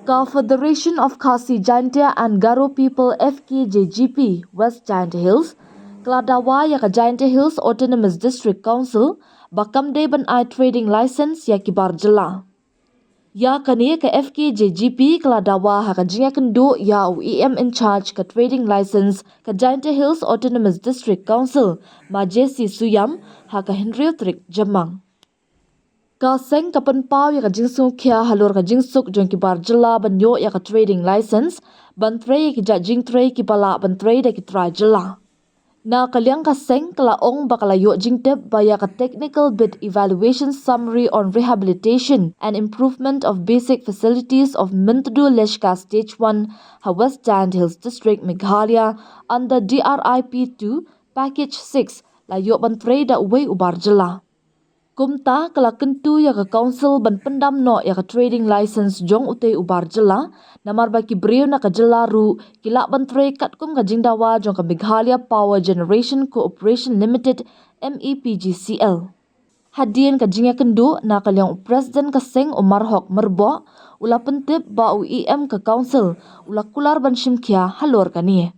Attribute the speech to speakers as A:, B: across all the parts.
A: Confederation of Khasi Jaintia and Garo People FKJGP West Giant Hills, Kladawa Yaka Giant Hills Autonomous District Council, Bakamde Ban I Trading License Yakibar Jela. Ya kani ke FKJGP Kladawa haka jinga kendo ya UEM in charge ka trading license ka Giant Hills Autonomous District Council ma JC Suyam haka Henry Trik Jamang. Ka seng kapan pau ya ka jingsuk kya halor ka jingsuk jong ki bar jela banyo ya ka trading license ban tray ki ja jing tray ki pala ban tray da ki tra jela. Na kalyang ka seng kala ong bakala yo jingtep baya ka technical bid evaluation summary on rehabilitation and improvement of basic facilities of Mintadu Leshka Stage 1 ha West Giant Hills District Meghalaya under DRIP2 Package 6 la yo ban tray da uway ubar jela. Kumta kala kentu ya ka council ban pendam no ya ka trading license jong utei ubar jela namar baki brio na ka jela ru kila ban tray kat kum ka jingdawa jong ka Meghalaya Power Generation Cooperation Limited MEPGCL. Hadian ka jinga kendu na kalyang president ka seng Umar Hok merbo ula pentip ba UEM ka council ula kular ban shimkia halor kani.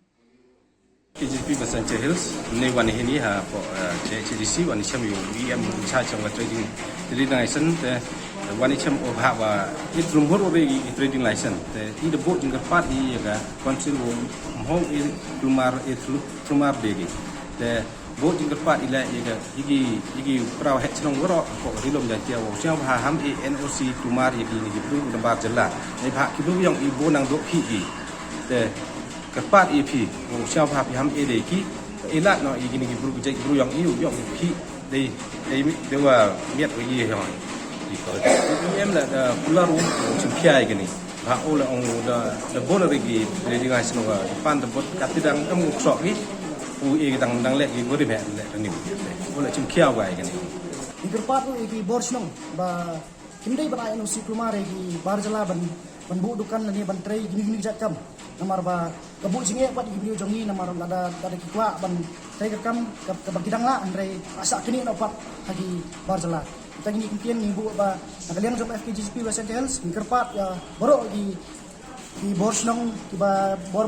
B: KJP Basance Hills ne wani hini ha po CDC wani cham yu EM cha cham trading license te wani cham o ha wa itrum hor ore trading license te I the boat jinga pat I ga council wo mho I plumar begi te boat jinga pat ila ga igi praw het chnong ro ko rilom ja tia wo cham ha ham NOC plumar igi ni bru da bar jela ne pha ki bru yong I bo nang do phi te kepat EP ngusau pahap ham ede ki elat no igini ki buru jek buru yang iu yang ki dei dewa miat wi ye hon di ko em la pular ru chimkia igini ba ola on da bona regi redi ga sino ga pan da bot katidang am sok ki u e dang le ki bodi me le ni ola chimkia wa igini
C: Ikerpat ki borsnong ba kimdei ba ayano si plumare ki barjala ban bu dukan ni ban tray gini jakam namar ba kabu jinge bat video jongi namar ada kikwa ban tray kakam ke bagidang la andre asa kini no pat hagi barjala kita gini kimpian ni bu ba nakalian job FKJGP West Hills Ikerpat ya boro ki borsnong ki ba bor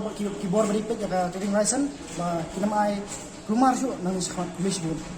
C: beripet ya ka trading license ba kinamai plumar su nang sekat